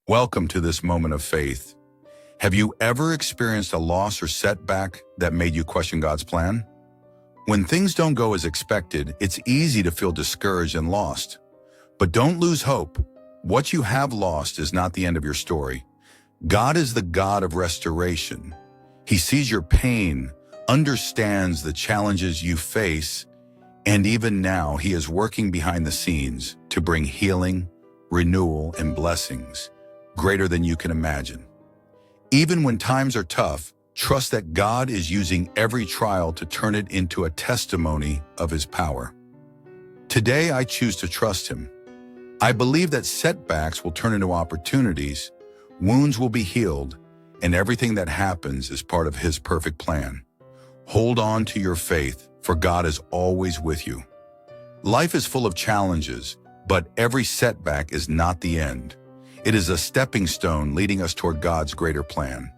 Welcome to this moment of faith. Have you ever experienced a loss or setback that made you question God's plan? When things don't go as expected, it's easy to feel discouraged and lost. But don't lose hope. What you have lost is not the end of your story. God is the God of restoration. He sees your pain, understands the challenges you face, and even now He is working behind the scenes to bring healing, renewal, and blessings greater than you can imagine. Even when times are tough, trust that God is using every trial to turn it into a testimony of His power. Today, I choose to trust Him. I believe that setbacks will turn into opportunities, wounds will be healed, and everything that happens is part of His perfect plan. Hold on to your faith, for God is always with you. Life is full of challenges, but every setback is not the end. It is a stepping stone leading us toward God's greater plan.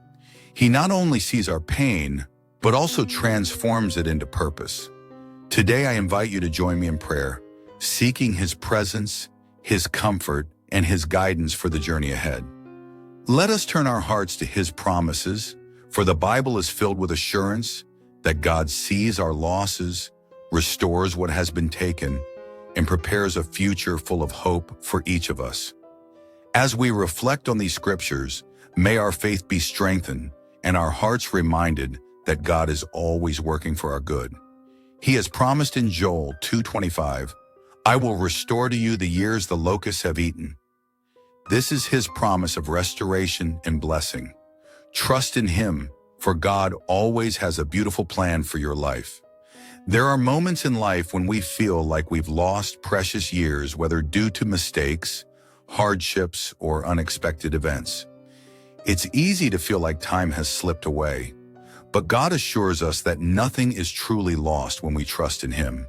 He not only sees our pain, but also transforms it into purpose. Today, I invite you to join me in prayer, seeking His presence, His comfort, and His guidance for the journey ahead. Let us turn our hearts to His promises, for the Bible is filled with assurance that God sees our losses, restores what has been taken, and prepares a future full of hope for each of us. As we reflect on these scriptures, may our faith be strengthened and our hearts reminded that God is always working for our good. He has promised in Joel 2:25, "I will restore to you the years the locusts have eaten." This is His promise of restoration and blessing. Trust in Him, for God always has a beautiful plan for your life. There are moments in life when we feel like we've lost precious years, whether due to mistakes, hardships, or unexpected events. It's easy to feel like time has slipped away, but God assures us that nothing is truly lost when we trust in Him.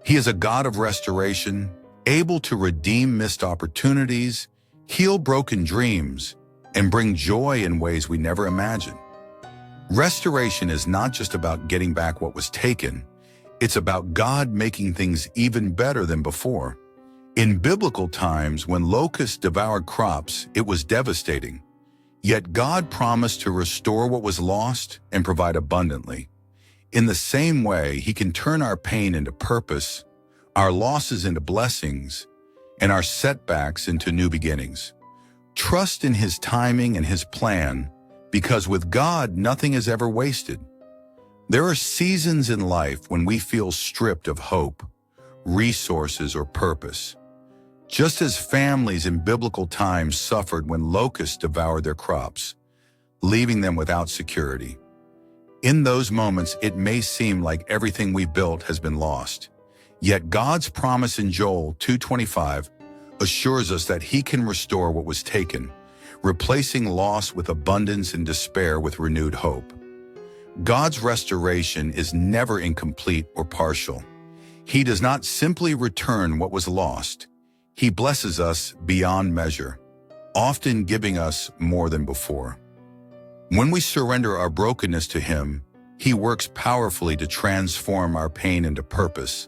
He is a God of restoration, able to redeem missed opportunities, heal broken dreams, and bring joy in ways we never imagined. Restoration is not just about getting back what was taken, it's about God making things even better than before. In biblical times, when locusts devoured crops, it was devastating. Yet God promised to restore what was lost and provide abundantly. In the same way, He can turn our pain into purpose, our losses into blessings, and our setbacks into new beginnings. Trust in His timing and His plan, because with God, nothing is ever wasted. There are seasons in life when we feel stripped of hope, resources, or purpose. Just as families in biblical times suffered when locusts devoured their crops, leaving them without security. In those moments, it may seem like everything we built has been lost. Yet God's promise in Joel 2:25 assures us that He can restore what was taken, replacing loss with abundance and despair with renewed hope. God's restoration is never incomplete or partial. He does not simply return what was lost. He blesses us beyond measure, often giving us more than before. When we surrender our brokenness to Him, He works powerfully to transform our pain into purpose,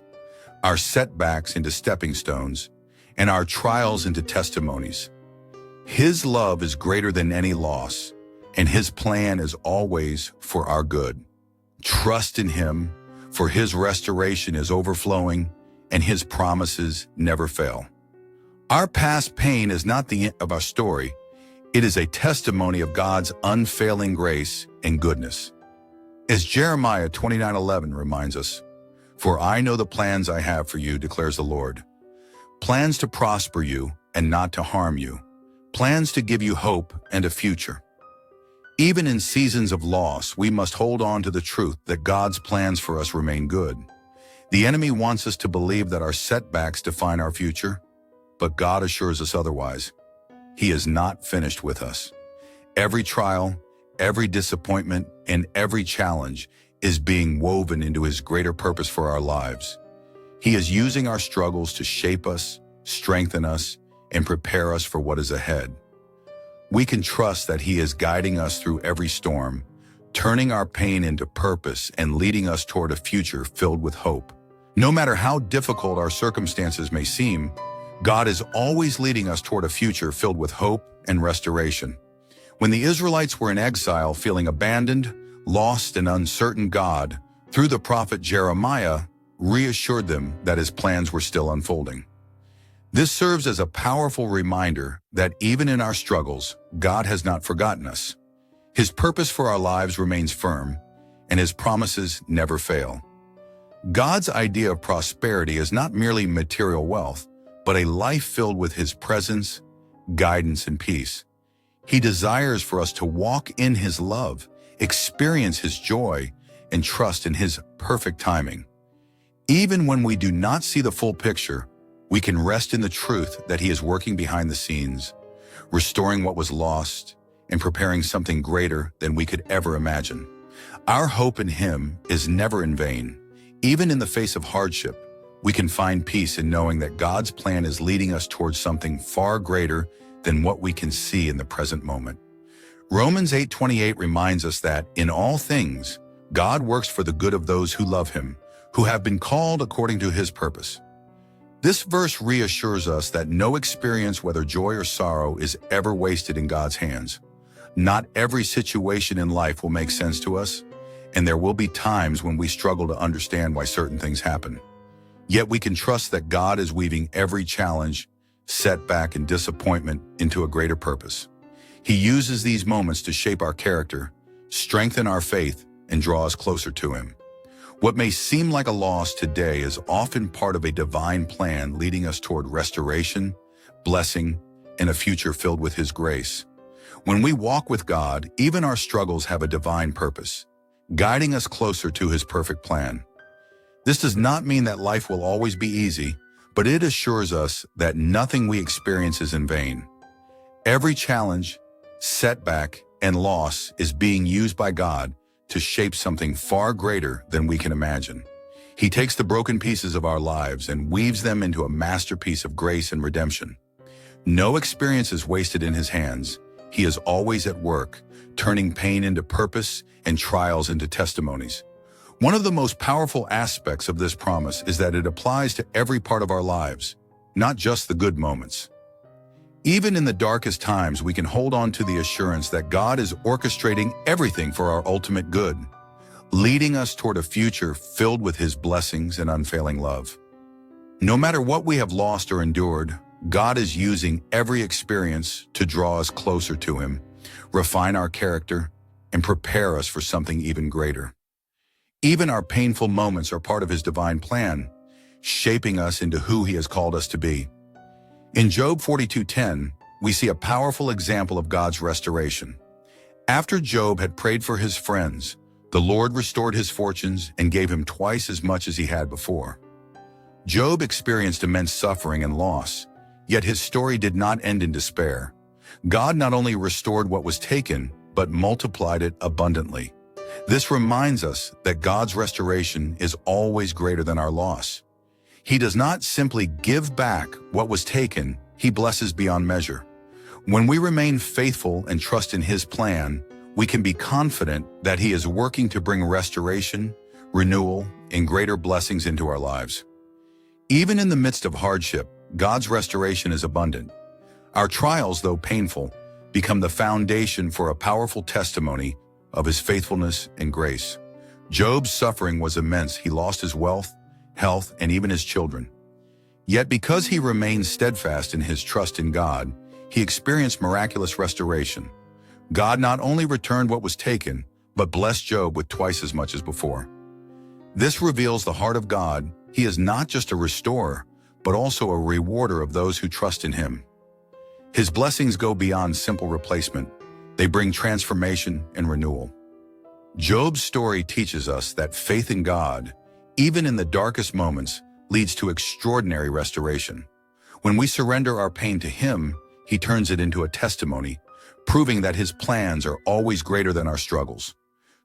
our setbacks into stepping stones, and our trials into testimonies. His love is greater than any loss, and His plan is always for our good. Trust in Him, for His restoration is overflowing, and His promises never fail. Our past pain is not the end of our story. It is a testimony of God's unfailing grace and goodness. As Jeremiah 29:11 reminds us, "For I know the plans I have for you, declares the Lord. Plans to prosper you and not to harm you. Plans to give you hope and a future." Even in seasons of loss, we must hold on to the truth that God's plans for us remain good. The enemy wants us to believe that our setbacks define our future, but God assures us otherwise. He is not finished with us. Every trial, every disappointment, and every challenge is being woven into His greater purpose for our lives. He is using our struggles to shape us, strengthen us, and prepare us for what is ahead. We can trust that He is guiding us through every storm, turning our pain into purpose and leading us toward a future filled with hope. No matter how difficult our circumstances may seem, God is always leading us toward a future filled with hope, and restoration. When the Israelites were in exile, feeling abandoned, lost, and uncertain, God, through the prophet Jeremiah, reassured them that his plans were still unfolding. This serves as a powerful reminder that even in our struggles, God has not forgotten us. His purpose for our lives remains firm, and his promises never fail. God's idea of prosperity is not merely material wealth, but a life filled with his presence, guidance, and peace. He desires for us to walk in his love, experience his joy, and trust in his perfect timing. Even when we do not see the full picture, we can rest in the truth that he is working behind the scenes, restoring what was lost, and preparing something greater than we could ever imagine. Our hope in him is never in vain. Even in the face of hardship, we can find peace in knowing that God's plan is leading us towards something far greater than what we can see in the present moment. Romans 8:28 reminds us that, in all things, God works for the good of those who love him, who have been called according to his purpose. This verse reassures us that no experience, whether joy or sorrow, is ever wasted in God's hands. Not every situation in life will make sense to us, and there will be times when we struggle to understand why certain things happen. Yet we can trust that God is weaving every challenge, setback, and disappointment into a greater purpose. He uses these moments to shape our character, strengthen our faith, and draw us closer to him. What may seem like a loss today is often part of a divine plan leading us toward restoration, blessing, and a future filled with his grace. When we walk with God, even our struggles have a divine purpose, guiding us closer to his perfect plan. This does not mean that life will always be easy, but it assures us that nothing we experience is in vain. Every challenge, setback, and loss is being used by God to shape something far greater than we can imagine. He takes the broken pieces of our lives and weaves them into a masterpiece of grace and redemption. No experience is wasted in his hands. He is always at work, turning pain into purpose and trials into testimonies. One of the most powerful aspects of this promise is that it applies to every part of our lives, not just the good moments. Even in the darkest times, we can hold on to the assurance that God is orchestrating everything for our ultimate good, leading us toward a future filled with his blessings and unfailing love. No matter what we have lost or endured, God is using every experience to draw us closer to him, refine our character, and prepare us for something even greater. Even our painful moments are part of his divine plan, shaping us into who he has called us to be. In Job 42:10, we see a powerful example of God's restoration. After Job had prayed for his friends, the Lord restored his fortunes and gave him twice as much as he had before. Job experienced immense suffering and loss, yet his story did not end in despair. God not only restored what was taken, but multiplied it abundantly. This reminds us that God's restoration is always greater than our loss. He does not simply give back what was taken, he blesses beyond measure. When we remain faithful and trust in his plan, we can be confident that he is working to bring restoration, renewal, and greater blessings into our lives. Even in the midst of hardship, God's restoration is abundant. Our trials, though painful, become the foundation for a powerful testimony of his faithfulness and grace. Job's suffering was immense. He lost his wealth, health, and even his children. Yet because he remained steadfast in his trust in God, he experienced miraculous restoration. God not only returned what was taken, but blessed Job with twice as much as before. This reveals the heart of God. He is not just a restorer, but also a rewarder of those who trust in him. His blessings go beyond simple replacement. They bring transformation and renewal. Job's story teaches us that faith in God, even in the darkest moments, leads to extraordinary restoration. When we surrender our pain to him, he turns it into a testimony, proving that his plans are always greater than our struggles.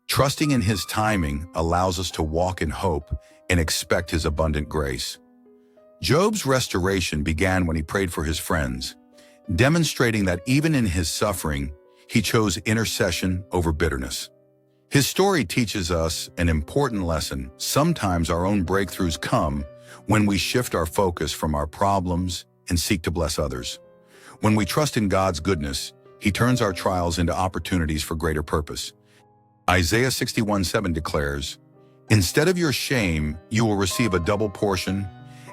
Trusting in his timing allows us to walk in hope and expect his abundant grace. Job's restoration began when he prayed for his friends, demonstrating that even in his suffering, he chose intercession over bitterness. His story teaches us an important lesson. Sometimes our own breakthroughs come when we shift our focus from our problems and seek to bless others. When we trust in God's goodness, He turns our trials into opportunities for greater purpose. Isaiah 61:7 declares, "Instead of your shame, you will receive a double portion,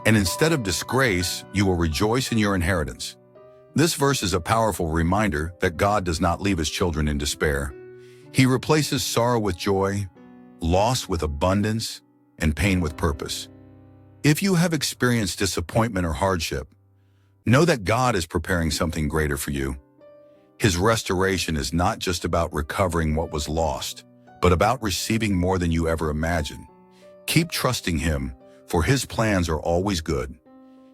and instead of disgrace, you will rejoice in your inheritance." This verse is a powerful reminder that God does not leave His children in despair. He replaces sorrow with joy, loss with abundance, and pain with purpose. If you have experienced disappointment or hardship, know that God is preparing something greater for you. His restoration is not just about recovering what was lost, but about receiving more than you ever imagined. Keep trusting Him, for His plans are always good.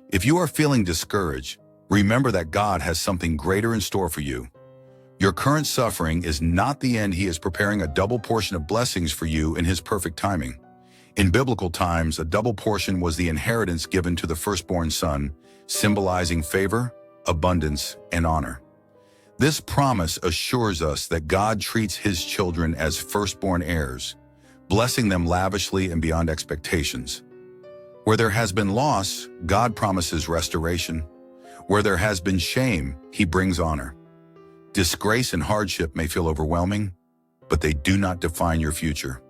If you are feeling discouraged, remember that God has something greater in store for you. Your current suffering is not the end. He is preparing a double portion of blessings for you in His perfect timing. In biblical times, a double portion was the inheritance given to the firstborn son, symbolizing favor, abundance, and honor. This promise assures us that God treats His children as firstborn heirs, blessing them lavishly and beyond expectations. Where there has been loss, God promises restoration. Where there has been shame, He brings honor. Disgrace and hardship may feel overwhelming, but they do not define your future.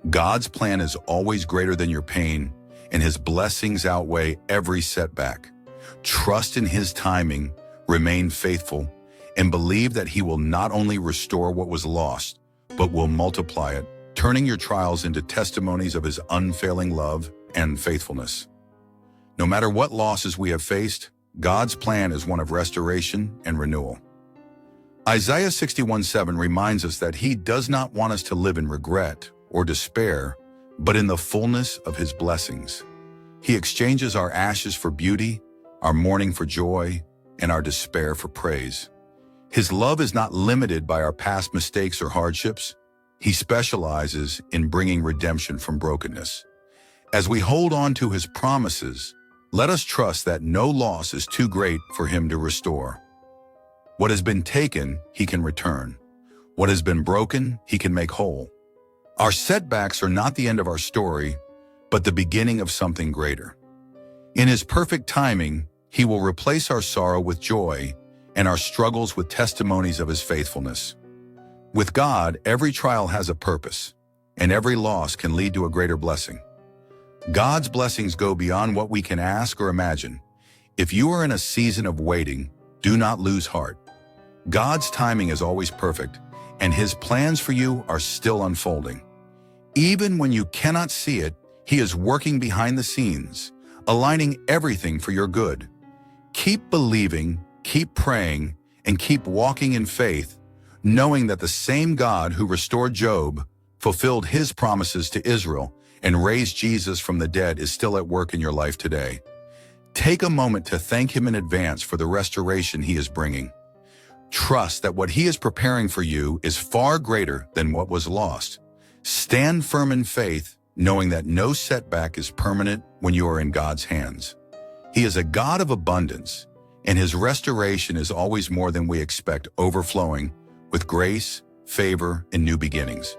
God's plan is always greater than your pain, and His blessings outweigh every setback. Trust in His timing, remain faithful, and believe that He will not only restore what was lost, but will multiply it, turning your trials into testimonies of His unfailing love and faithfulness. No matter what losses we have faced, God's plan is one of restoration and renewal. Isaiah 61:7 reminds us that He does not want us to live in regret or despair, but in the fullness of His blessings. He exchanges our ashes for beauty, our mourning for joy, and our despair for praise. His love is not limited by our past mistakes or hardships. He specializes in bringing redemption from brokenness. As we hold on to His promises, let us trust that no loss is too great for Him to restore. What has been taken, He can return. What has been broken, He can make whole. Our setbacks are not the end of our story, but the beginning of something greater. In His perfect timing, He will replace our sorrow with joy and our struggles with testimonies of His faithfulness. With God, every trial has a purpose, and every loss can lead to a greater blessing. God's blessings go beyond what we can ask or imagine. If you are in a season of waiting, do not lose heart. God's timing is always perfect, and His plans for you are still unfolding. Even when you cannot see it, He is working behind the scenes, aligning everything for your good. Keep believing, keep praying, and keep walking in faith, knowing that the same God who restored Job, fulfilled His promises to Israel, and raised Jesus from the dead is still at work in your life today. Take a moment to thank Him in advance for the restoration He is bringing. Trust that what He is preparing for you is far greater than what was lost. Stand firm in faith, knowing that no setback is permanent when you are in God's hands. He is a God of abundance, and His restoration is always more than we expect, overflowing with grace, favor, and new beginnings.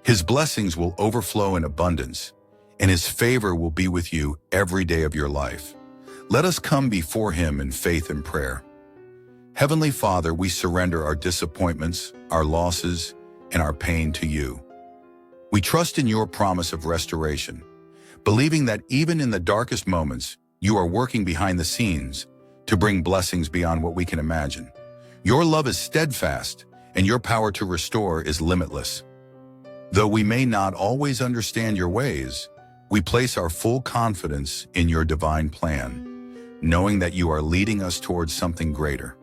His blessings will overflow in abundance, and His favor will be with you every day of your life. Let us come before Him in faith and prayer. Heavenly Father, we surrender our disappointments, our losses, and our pain to You. We trust in Your promise of restoration, believing that even in the darkest moments, You are working behind the scenes to bring blessings beyond what we can imagine. Your love is steadfast, and Your power to restore is limitless. Though we may not always understand Your ways, we place our full confidence in Your divine plan, knowing that You are leading us towards something greater.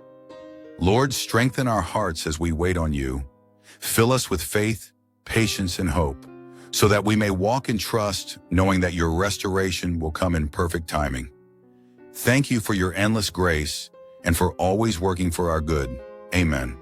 Lord, strengthen our hearts as we wait on You. Fill us with faith, patience, and hope, so that we may walk in trust, knowing that Your restoration will come in perfect timing. Thank You for Your endless grace and for always working for our good. Amen.